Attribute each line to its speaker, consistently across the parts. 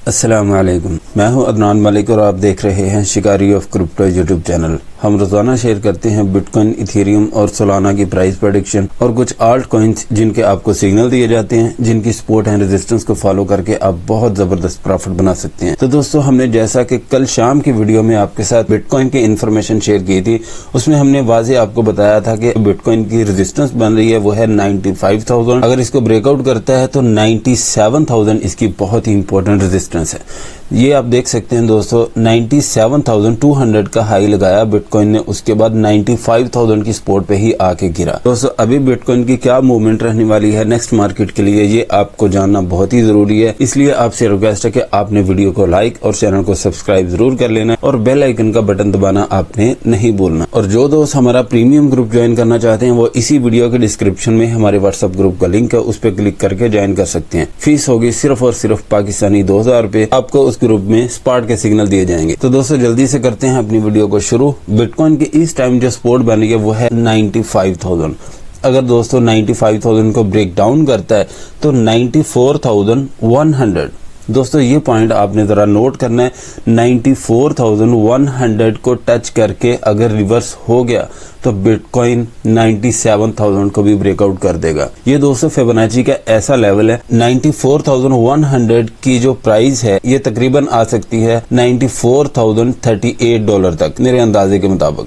Speaker 1: अस्सलाम वालेकुम, मैं हूं अदनान मलिक और आप देख रहे हैं शिकारी ऑफ क्रिप्टो यूट्यूब चैनल। हम रोजाना शेयर करते हैं बिटकॉइन, इथेरियम और सोलाना की प्राइस प्रेडिक्शन और कुछ आल्ट कॉइन्स जिनके आपको सिग्नल दिए जाते हैं, जिनकी सपोर्ट एंड रेजिस्टेंस को फॉलो करके आप बहुत जबरदस्त प्रॉफिट बना सकते हैं। तो दोस्तों, हमने जैसा कि कल शाम की वीडियो में आपके साथ बिटकॉइन की इन्फॉर्मेशन शेयर की थी, उसमें हमने वाज़ेह आपको बताया था कि बिटकॉइन की रेजिस्टेंस बन रही है वो है 95,000। अगर इसको ब्रेकआउट करता है तो 97,000 इसकी बहुत ही इंपॉर्टेंट रेजिस्टेंस है। ये आप देख सकते हैं दोस्तों, 97,200 का हाई लगाया बिटकॉइन ने, उसके बाद 95,000 की सपोर्ट पे ही आके गिरा। दोस्तों, अभी बिटकॉइन की क्या मूवमेंट रहने वाली है नेक्स्ट मार्केट के लिए, ये आपको जानना बहुत ही जरूरी है। इसलिए आपसे रिक्वेस्ट है कि आपने वीडियो को लाइक और चैनल को सब्सक्राइब जरूर कर लेना और बेल आइकन का बटन दबाना आपने नहीं भूलना। और जो दोस्त हमारा प्रीमियम ग्रुप ज्वाइन करना चाहते हैं, वो इसी वीडियो के डिस्क्रिप्शन में हमारे व्हाट्सएप ग्रुप का लिंक है, उस पर क्लिक करके ज्वाइन कर सकते हैं। फीस होगी सिर्फ और सिर्फ पाकिस्तानी 2,000 रुपए। आपको उस ग्रुप में स्पॉट के सिग्नल दिए जाएंगे। तो दोस्तों, जल्दी से करते हैं अपनी वीडियो को शुरू। बिटकॉइन की इस टाइम जो सपोर्ट बन रही है वो है 95,000। अगर दोस्तों 95,000 को ब्रेक डाउन करता है तो 94,100। दोस्तों, ये पॉइंट आपने जरा नोट करना है। 94,100 को टच करके अगर रिवर्स हो गया तो बिटकॉइन 97,000 को भी ब्रेकआउट कर देगा। ये दोस्तों फिबोनाची का ऐसा लेवल है। 94,100 की जो प्राइस है ये तकरीबन आ सकती है $94,038 तक, मेरे अंदाजे के मुताबिक।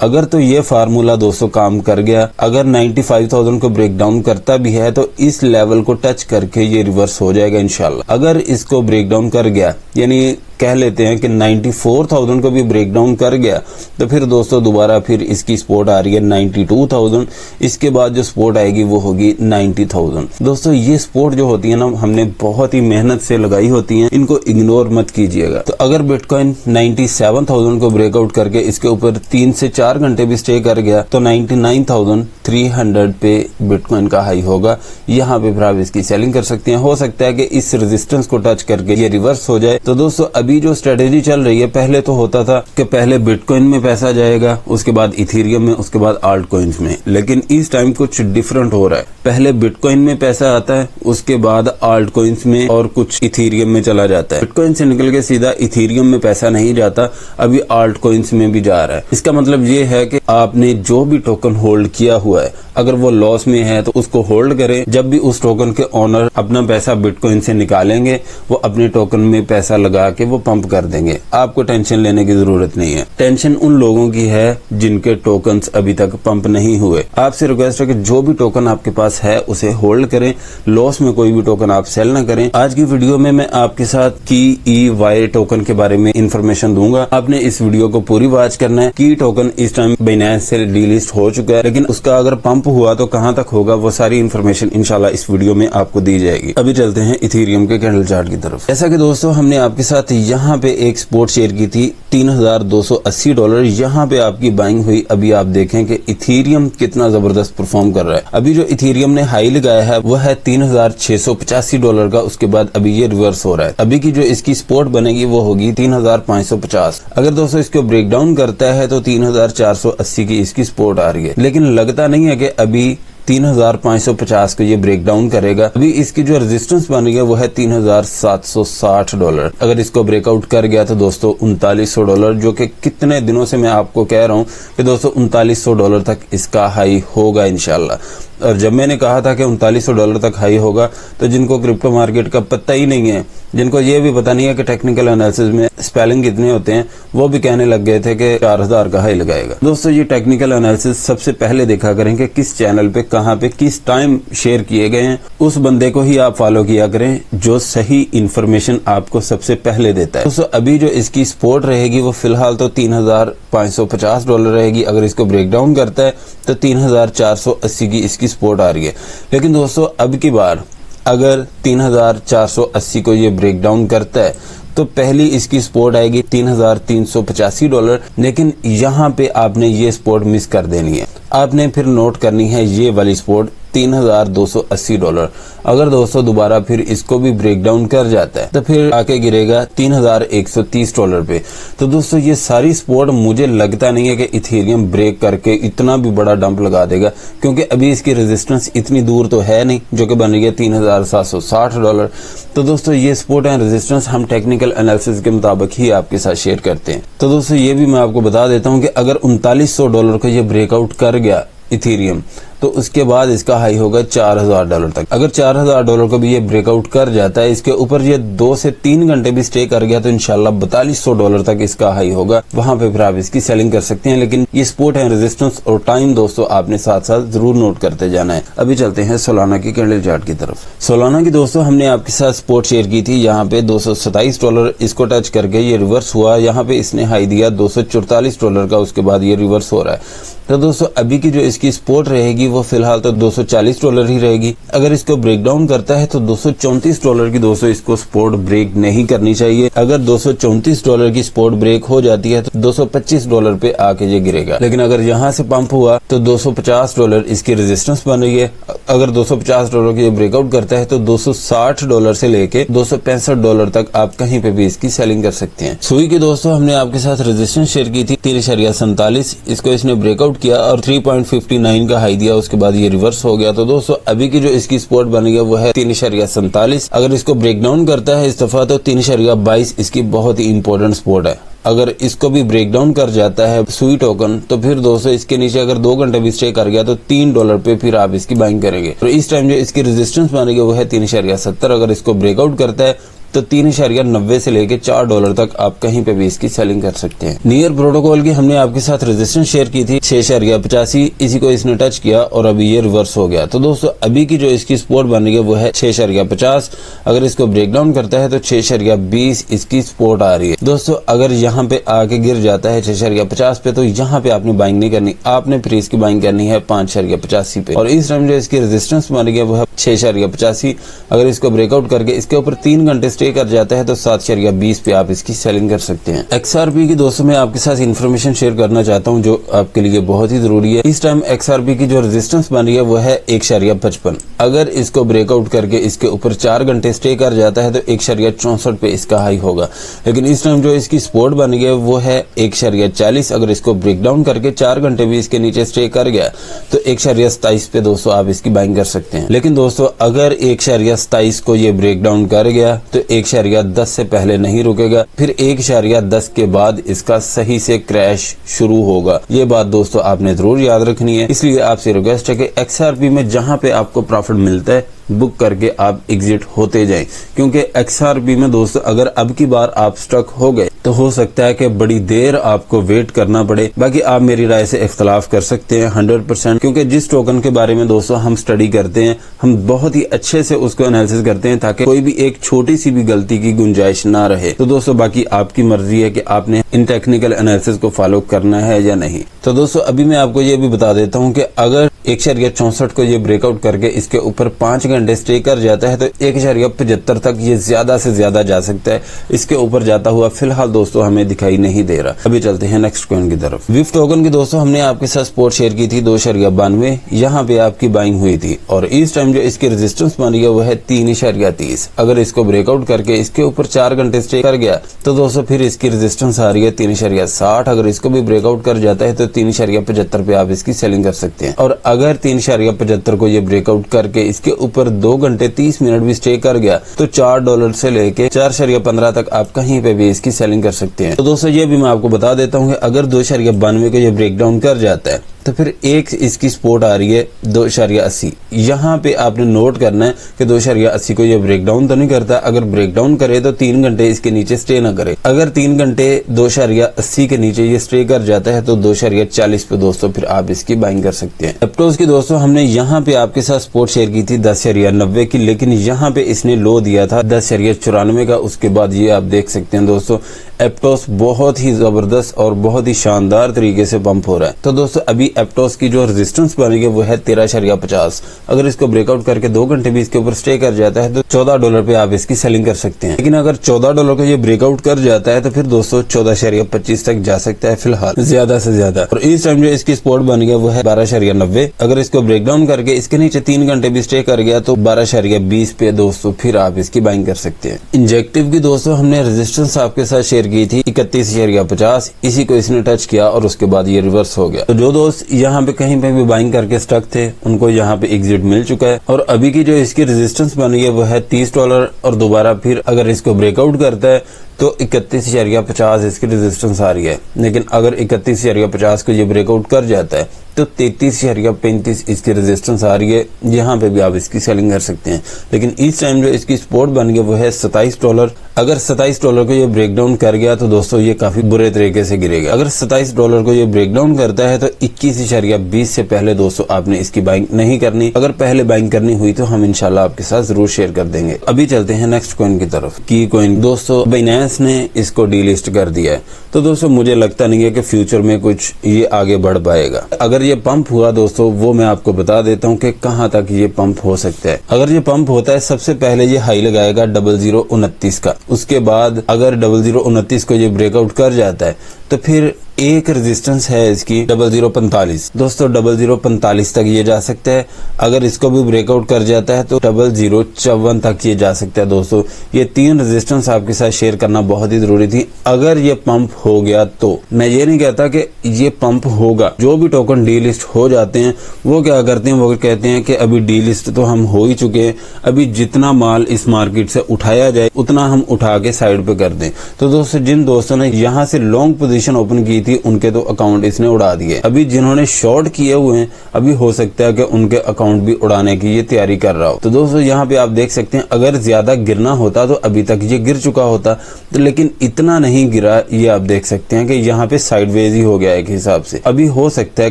Speaker 1: अगर तो ये फार्मूला दोस्तों काम कर गया, अगर 95,000 को ब्रेक डाउन करता भी है तो इस लेवल को टच करके ये रिवर्स हो जाएगा इंशाल्लाह। अगर इसको ब्रेक डाउन कर गया, यानी कह लेते हैं कि 94,000 को भी ब्रेक डाउन कर गया, तो फिर दोस्तों दोबारा फिर इसकी सपोर्ट आ रही है 92,000। इसके बाद जो सपोर्ट आएगी वो होगी 90,000। दोस्तों, ये सपोर्ट जो होती है ना, हमने बहुत ही मेहनत से लगाई होती है, इनको इग्नोर मत कीजिएगा। तो अगर बिटकॉइन 97,000 को ब्रेकआउट करके इसके ऊपर 3 से 4 घंटे भी स्टे कर गया तो 99,300 पे बिटकॉइन का हाई होगा। यहाँ पे फिर आप इसकी सेलिंग कर सकते हैं। हो सकता है कि इस रेजिस्टेंस को टच करके ये रिवर्स हो जाए। तो दोस्तों, अभी जो स्ट्रेटेजी चल रही है, पहले तो होता था कि पहले बिटकॉइन में पैसा जाएगा, उसके बाद इथेरियम में, उसके बाद आल्ट कॉइन्स में, लेकिन इस टाइम कुछ डिफरेंट हो रहा है। पहले बिटकॉइन में पैसा आता है, उसके बाद आल्ट कॉइन्स में और कुछ इथेरियम में चला जाता है। बिटकॉइन से निकल के सीधा इथेरियम में पैसा नहीं जाता, अभी आल्ट कॉइन्स में भी जा रहा है। इसका मतलब ये है कि आपने जो भी टोकन होल्ड किया हुआ है, अगर वो लॉस में है तो उसको होल्ड करें। जब भी उस टोकन के ओनर अपना पैसा बिटकॉइन से निकालेंगे, वो अपने टोकन में पैसा लगा के वो पंप कर देंगे। आपको टेंशन लेने की जरूरत नहीं है। टेंशन उन लोगों की है जिनके टोकन्स अभी तक पंप नहीं हुए। आपसे रिक्वेस्ट है कि जो भी टोकन आपके पास है उसे होल्ड करें, लॉस में कोई भी टोकन आप सेल ना करें। आज की वीडियो में मैं आपके साथ KEY टोकन के बारे में इंफॉर्मेशन दूंगा। आपने इस वीडियो को पूरी वॉच करना है। की टोकन इस टाइम बाइनेंस से डीलिस्ट हो चुका है, लेकिन उसका अगर पंप हुआ तो कहां तक होगा, वो सारी इंफॉर्मेशन इंशाल्लाह इस वीडियो में आपको दी जाएगी। अभी चलते हैं इथेरियम के कैंडल चार्ट की तरफ। जैसा कि दोस्तों, हमने आपके साथ यहाँ पे एक सपोर्ट शेयर की थी $3,280। यहाँ पे आपकी बाइंग हुई। अभी आप देखें कि इथेरियम कितना जबरदस्त परफॉर्म कर रहा है। अभी जो इथेरियम ने हाई लगाया है वो है $3,685 का, उसके बाद अभी ये रिवर्स हो रहा है। अभी की जो इसकी सपोर्ट बनेगी वो होगी 3,550। अगर दोस्तों इसको ब्रेक डाउन करता है तो 3,480 की इसकी सपोर्ट आ रही है, लेकिन लगता नहीं है कि अभी 3,550 को ये ब्रेक डाउन करेगा। अभी इसकी जो रेजिस्टेंस बन रही है वो है $3,760। अगर इसको ब्रेकआउट कर गया तो दोस्तों $3,900, जो कि कितने दिनों से मैं आपको कह रहा हूँ कि दोस्तों $3,900 तक इसका हाई होगा इंशाल्लाह। और जब मैंने कहा था कि $3,900 तक हाई होगा, तो जिनको क्रिप्टो मार्केट का पता ही नहीं है, जिनको ये भी पता नहीं है कि टेक्निकल एनालिसिस में स्पेलिंग कितने होते हैं, वो भी कहने लग गए थे कि 4,000 का हाई लगाएगा। दोस्तों, ये टेक्निकल एनालिसिस सबसे पहले देखा करें कि किस चैनल पे, कहां पे, किस टाइम शेयर किए गए हैं। उस बंदे को ही आप फॉलो किया करें जो सही इंफॉर्मेशन आपको सबसे पहले देता है। दोस्तों, अभी जो इसकी सपोर्ट रहेगी वो फिलहाल तो $3,550 रहेगी। अगर इसको ब्रेक डाउन करता है तो 3,480 की इसकी सपोर्ट आ रही है। लेकिन दोस्तों, अब की बार अगर 3,480 को ये ब्रेक डाउन करता है तो पहली इसकी सपोर्ट आएगी $3,385। लेकिन यहाँ पे आपने ये सपोर्ट मिस कर देनी है। आपने फिर नोट करनी है ये वाली सपोर्ट $3,280। अगर दोस्तों दोबारा फिर इसको भी ब्रेक डाउन कर जाता है तो फिर आके गिरेगा $3,130 पे। तो दोस्तों ये सारी सपोर्ट मुझे लगता नहीं है कि इथेरियम ब्रेक करके इतना भी बड़ा डंप लगा देगा, क्योंकि अभी इसकी रेजिस्टेंस इतनी दूर तो है नहीं जो कि बन रही है $3,760। तो दोस्तों ये सपोर्ट एंड रेजिस्टेंस हम टेक्निकल एनालिसिस के मुताबिक ही आपके साथ शेयर करते हैं। तो दोस्तों ये भी मैं आपको बता देता हूँ कि अगर $3900 को ये ब्रेकआउट कर गया इथेरियम तो उसके बाद इसका हाई होगा $4,000 तक। अगर $4,000 को भी ये ब्रेकआउट कर जाता है, इसके ऊपर ये 2 से 3 घंटे भी स्टे कर गया तो इंशाल्लाह $4200 तक इसका हाई होगा। वहां पे फिर आप इसकी सेलिंग कर सकते हैं, लेकिन ये सपोर्ट है, रेजिस्टेंस और टाइम दोस्तों आपने साथ साथ जरूर नोट करते जाना है। अभी चलते हैं सोलाना की कैंडल चार्ट की तरफ। सोलाना की दोस्तों हमने आपके साथ सपोर्ट शेयर की थी, यहाँ पे $227 इसको टच करके ये रिवर्स हुआ। यहाँ पे इसने हाई दिया $244 का, उसके बाद ये रिवर्स हो रहा है। तो दोस्तों अभी की जो इसकी सपोर्ट रहेगी वो फिलहाल तो $240 ही रहेगी। अगर इसको ब्रेक डाउन करता है तो $234 की दोस्तों इसको सपोर्ट ब्रेक नहीं करनी चाहिए। अगर $234 की सपोर्ट ब्रेक हो जाती है तो $225 पे आके ये गिरेगा, लेकिन अगर यहाँ से पंप हुआ तो $250 इसकी रेजिस्टेंस बन रही है। अगर $250 की ब्रेकआउट करता है तो $260 से लेके $265 तक आप कहीं पे भी इसकी सेलिंग कर सकते हैं। सुई की दोस्तों हमने आपके साथ रेजिस्टेंस शेयर की थी 3.47, इसको इसने ब्रेकआउट किया और 3.59 का हाई दिया, उसके बाद ये रिवर्स हो गया। तो दोस्तों अभी की जो इसकी सपोर्ट बनी है वो है 3.47। अगर इसको ब्रेक डाउन करता है इस दफा तो 3.22 इसकी बहुत ही इंपॉर्टेंट सपोर्ट है। अगर इसको भी ब्रेक डाउन कर जाता है सुई टोकन तो फिर दोस्तों इसके नीचे अगर 2 घंटे भी स्टे कर गया तो $3 पे फिर आप इसकी बाइंग करेंगे। तो इस टाइम जो इसकी रेजिस्टेंस बनेगी वो है 3.70। अगर इसको ब्रेकआउट करता है तो 3.90 से लेके $4 तक आप कहीं पे भी इसकी सेलिंग कर सकते हैं। नियर प्रोटोकॉल की हमने आपके साथ रेजिस्टेंस शेयर की थी 6.85, इसी को इसने टच किया और अभी ये रिवर्स हो गया। तो दोस्तों अभी की जो इसकी सपोर्ट बन रही है वो है 6.50। अगर इसको ब्रेक डाउन करता है तो 6.20 इसकी सपोर्ट आ रही है। दोस्तों अगर यहाँ पे आके गिर जाता है 6.50 पे तो यहाँ पे आपने बाइंग नहीं करनी, आपने फिर इसकी बाइंग करनी है 5.85 पे। और इस टाइम जो इसकी रेजिस्टेंस बन रही है वो है 6.85। अगर इसको ब्रेकआउट करके इसके ऊपर 3 घंटे स्टे कर जाता है तो 7.20 पे आप इसकी सेलिंग कर सकते हैं। XRP की दोस्तों मैं आपके साथ इन्फॉर्मेशन शेयर करना चाहता हूं जो आपके लिए बहुत ही जरूरी है। इस टाइम XRP की जो रेजिस्टेंस बन रही है वो है 1.55। अगर इसको ब्रेकआउट करके इसके ऊपर 4 घंटे स्टे कर जाता है तो 1.64 पे इसका हाई होगा, लेकिन इस टाइम जो इसकी सपोर्ट बन गई है वो है 1.40। अगर इसको ब्रेक डाउन करके 4 घंटे भी इसके नीचे स्टे कर गया तो 1.27 पे दोस्तों आप इसकी बाइंग कर सकते हैं। लेकिन दोस्तों अगर 1.27 को ये ब्रेक डाउन कर गया तो 1.10 से पहले नहीं रुकेगा, फिर 1.10 के बाद इसका सही से क्रैश शुरू होगा। ये बात दोस्तों आपने जरूर याद रखनी है। इसलिए आपसे रिक्वेस्ट है कि XRP में जहां पे आपको प्रॉफिट मिलता है बुक करके आप एग्जिट होते जाएं, क्योंकि XRP में दोस्तों अगर अब की बार आप स्टक हो गए तो हो सकता है कि बड़ी देर आपको वेट करना पड़े। बाकी आप मेरी राय से इख्तलाफ कर सकते हैं 100%, क्योंकि जिस टोकन के बारे में दोस्तों हम स्टडी करते हैं हम बहुत ही अच्छे से उसको एनालिसिस करते हैं ताकि कोई भी एक छोटी सी भी गलती की गुंजाइश ना रहे। तो दोस्तों बाकी आपकी मर्जी है कि आपने इन टेक्निकल एनालिसिस को फॉलो करना है या नहीं। तो दोस्तों अभी मैं आपको ये भी बता देता हूँ कि अगर 1.64 को ये ब्रेकआउट करके इसके ऊपर 5 घंटे स्टे कर जाता है तो 1.75 तक ये ज्यादा से ज्यादा जा सकता है। इसके ऊपर जाता हुआ फिलहाल दोस्तों हमें दिखाई नहीं दे रहा। अभी चलते हैं नेक्स्ट कॉइन की तरफ। विफ टोकन की दोस्तों हमने आपके साथ सपोर्ट शेयर की थी 2.92, यहाँ पे आपकी बाइंग हुई थी और इस टाइम जो इसकी रेजिस्टेंस बन रही है वो है 3.30। अगर इसको ब्रेकआउट करके इसके ऊपर 4 घंटे स्टे कर गया तो दोस्तों फिर इसकी रेजिस्टेंस आ रही है 3.60। अगर इसको भी ब्रेकआउट कर जाता है तो 3.75 पे आप इसकी सेलिंग कर सकते हैं। और अगर 3.75 को ये ब्रेकआउट करके इसके ऊपर 2 घंटे 30 मिनट भी स्टे कर गया तो $4 से लेके 4.15 तक आप कहीं पे भी इसकी सेलिंग कर सकते हैं। तो दोस्तों ये भी मैं आपको बता देता हूँ कि अगर 2.92 को ये ब्रेक डाउन कर जाता है तो फिर एक इसकी सपोर्ट आ रही है 2.80। यहाँ पे आपने नोट करना है कि 2.80 को ये ब्रेक डाउन तो नहीं करता। अगर ब्रेक डाउन करे तो 3 घंटे इसके नीचे स्टे ना करे। अगर 3 घंटे 2.80 के नीचे ये स्टे कर जाता है तो 2.40 पे दोस्तों फिर आप इसकी बाइंग कर सकते हैं। एप्टोस की दोस्तों हमने यहाँ पे आपके साथ सपोर्ट शेयर की थी 10.90 की, लेकिन यहाँ पे इसने लो दिया था 10.94 का। उसके बाद ये आप देख सकते हैं दोस्तों एप्टोस बहुत ही जबरदस्त और बहुत ही शानदार तरीके से पंप हो रहा है। तो दोस्तों अभी एप्टोस की जो रेजिस्टेंस बनी है वो है 13.50। अगर इसको ब्रेकआउट करके 2 घंटे भी इसके ऊपर स्टे कर जाता है तो $14 पे आप इसकी सेलिंग कर सकते हैं। लेकिन अगर $14 का ये ब्रेकआउट कर जाता है तो फिर दोस्तों 14.25 तक जा सकता है फिलहाल ज्यादा से ज्यादा। और इस टाइम जो इसकी सपोर्ट बन गया वो है 12.90। अगर इसको ब्रेकडाउन करके इसके नीचे 3 घंटे भी स्टे कर गया तो 12.20 पे दोस्तों फिर आप इसकी बाइंग कर सकते हैं। इंजेक्टिव की दोस्तों हमने रेजिस्टेंस आपके साथ शेयर की थी 31.50, इसी को इसने टच किया और उसके बाद ये रिवर्स हो गया। तो जो दोस्त यहाँ पे कहीं पे भी बाइंग करके स्टक थे उनको यहाँ पे एग्जिट मिल चुका है। और अभी की जो इसकी रेजिस्टेंस बनी है वो है $30 और दोबारा फिर अगर इसको ब्रेकआउट करता है तो 31.50 इसकी रेजिस्टेंस आ रही है। लेकिन अगर 31.50 को ये ब्रेकआउट कर जाता है तो 33.35 इसकी रेजिस्टेंस आ रही है। यहाँ पे भी आप इसकी सेलिंग कर सकते हैं। लेकिन इस टाइम जो इसकी सपोर्ट बन गया वो है $27। अगर $27 को ये ब्रेकडाउन कर गया तो दोस्तों ये काफी बुरे तरीके से गिरेगा। अगर $27 को ये ब्रेकडाउन करता है तो 21.20 से पहले दोस्तों आपने इसकी बाइंग नहीं करनी। अगर पहले बाइंग करनी हुई तो हम इंशाल्लाह आपके साथ जरूर शेयर कर देंगे। अभी चलते हैं नेक्स्ट कॉइन की तरफ। की कॉइन दोस्तों बाइनेंस ने इसको डीलिस्ट कर दिया है। तो दोस्तों मुझे लगता नहीं है कि फ्यूचर में कुछ ये आगे बढ़ पाएगा। अगर ये पंप हुआ दोस्तों वो मैं आपको बता देता हूँ कि कहाँ तक ये पंप हो सकता है। अगर ये पंप होता है सबसे पहले ये हाई लगाएगा 0029 का। उसके बाद अगर 0029 को ये ब्रेकआउट कर जाता है तो फिर एक रेजिस्टेंस है इसकी 0045। दोस्तों 0045 तक ये जा सकता है। अगर इसको भी ब्रेकआउट कर जाता है तो 0054 तक ये जा सकता है। दोस्तों ये 3 रेजिस्टेंस आपके साथ शेयर करना बहुत ही जरूरी थी। अगर ये पंप हो गया तो मैं ये नहीं कहता कि ये पंप होगा। जो भी टोकन डीलिस्ट हो जाते हैं वो क्या करते हैं, वो कहते हैं कि अभी डीलिस्ट तो हम हो ही चुके हैं, अभी जितना माल इस मार्केट से उठाया जाए उतना हम उठा के साइड पे कर दें। तो दोस्तों जिन दोस्तों ने यहाँ से लॉन्ग पोजीशन ओपन की थी उनके तो अकाउंट इसने उड़ा दिए। अभी जिन्होंने शॉर्ट किए हुए हैं अभी हो सकता है कि उनके अकाउंट भी उड़ाने की ये तैयारी कर रहा हो। तो दोस्तों यहाँ पे आप देख सकते हैं अगर ज्यादा गिरना होता तो अभी तक ये गिर चुका होता, तो लेकिन इतना नहीं गिरा। ये आप देख सकते हैं कि यहाँ पे साइडवेज ही हो गया एक हिसाब से। अभी हो सकता है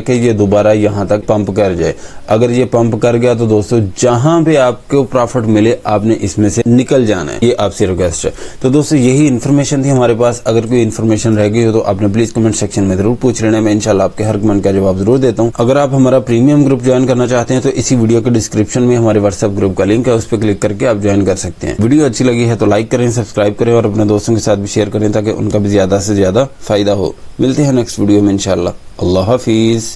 Speaker 1: कि ये दोबारा यहाँ तक पंप कर जाए। अगर ये पंप कर गया तो दोस्तों जहां पे आपको प्रॉफिट मिले आपने इसमें से निकल जाना है। ये आपसे रिक्वेस्ट है। तो दोस्तों यही इन्फॉर्मेशन थी हमारे पास। अगर कोई इन्फॉर्मेशन रह गई हो तो आपने प्लीज कमेंट सेक्शन में जरूर पूछ लेना। मैं इंशाल्लाह आपके हर कमेंट का जवाब जरूर देता हूं। अगर आप हमारा प्रीमियम ग्रुप ज्वाइन करना चाहते हैं तो इसी वीडियो के डिस्क्रिप्शन में हमारे व्हाट्सएप ग्रुप का लिंक है, उस पर क्लिक करके आप ज्वाइन कर सकते हैं। वीडियो अच्छी लगी है तो लाइक करें, सब्सक्राइब करें और अपने दोस्तों के साथ भी शेयर करें ताकि उनका भी ज्यादा से ज्यादा फायदा हो। मिलते हैं नेक्स्ट वीडियो में इंशाल्लाह। अल्लाह हाफिज।